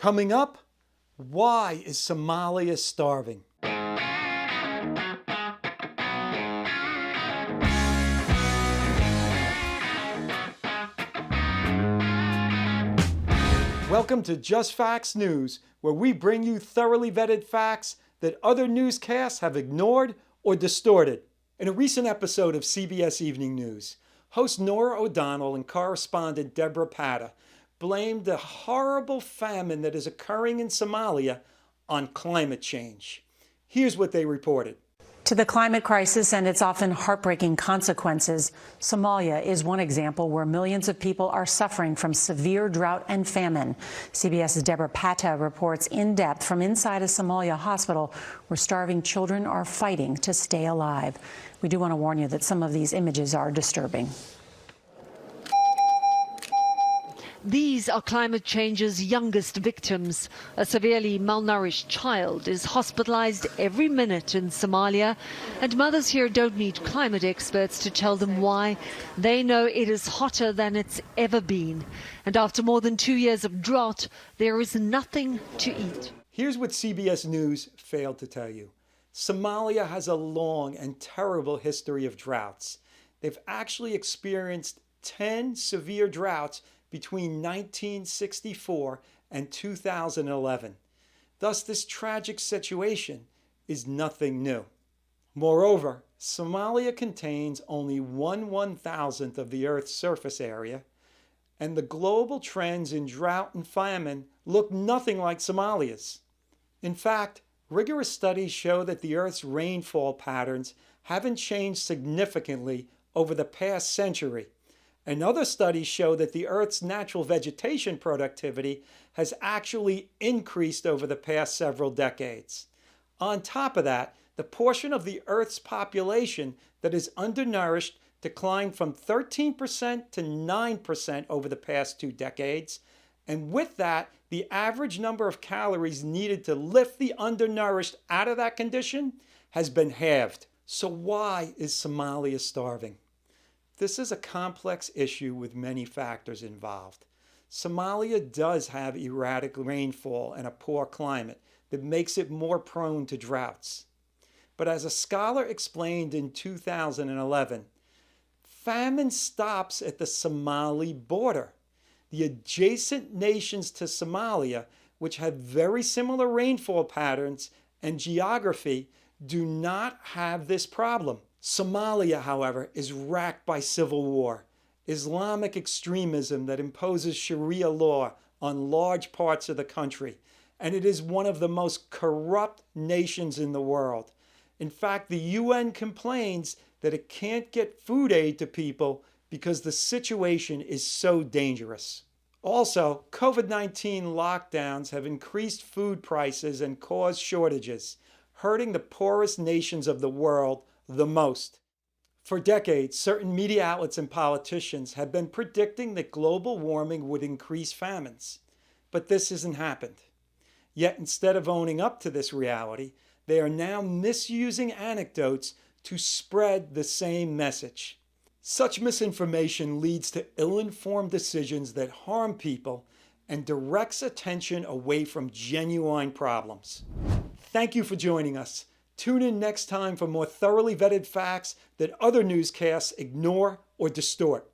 Coming up, why is Somalia starving? Welcome to Just Facts News, where we bring you thoroughly vetted facts that other newscasts have ignored or distorted. In a recent episode of CBS Evening News, host Norah O'Donnell and correspondent Deborah Patta blamed the horrible famine that is occurring in Somalia on climate change. Here's what they reported. To the climate crisis and its often heartbreaking consequences, Somalia is one example where millions of people are suffering from severe drought and famine. CBS's Deborah Patta reports in depth from inside a Somalia hospital where starving children are fighting to stay alive. We do want to warn you that some of these images are disturbing. These are climate change's youngest victims. A severely malnourished child is hospitalized every minute in Somalia, and mothers here don't need climate experts to tell them why. They know it is hotter than it's ever been. And after more than 2 years of drought, there is nothing to eat. Here's what CBS News failed to tell you. Somalia has a long and terrible history of droughts. They've actually experienced 10 severe droughts between 1964 and 2011. Thus, this tragic situation is nothing new. Moreover, Somalia contains only 1/1000th of the Earth's surface area, and the global trends in drought and famine look nothing like Somalia's. In fact, rigorous studies show that the Earth's rainfall patterns haven't changed significantly over the past century. And other studies show that the Earth's natural vegetation productivity has actually increased over the past several decades. On top of that, the portion of the Earth's population that is undernourished declined from 13% to 9% over the past 2 decades. And with that, the average number of calories needed to lift the undernourished out of that condition has been halved. So why is Somalia starving? This is a complex issue with many factors involved. Somalia does have erratic rainfall and a poor climate that makes it more prone to droughts. But as a scholar explained in 2011, famine stops at the Somali border. The adjacent nations to Somalia, which have very similar rainfall patterns and geography, do not have this problem. Somalia, however, is racked by civil war, Islamic extremism that imposes Sharia law on large parts of the country, and it is one of the most corrupt nations in the world. In fact, the UN complains that it can't get food aid to people because the situation is so dangerous. Also, COVID-19 lockdowns have increased food prices and caused shortages, hurting the poorest nations of the world the most. For decades, certain media outlets and politicians have been predicting that global warming would increase famines. But this hasn't happened. Yet instead of owning up to this reality, they are now misusing anecdotes to spread the same message. Such misinformation leads to ill-informed decisions that harm people and directs attention away from genuine problems. Thank you for joining us. Tune in next time for more thoroughly vetted facts that other newscasts ignore or distort.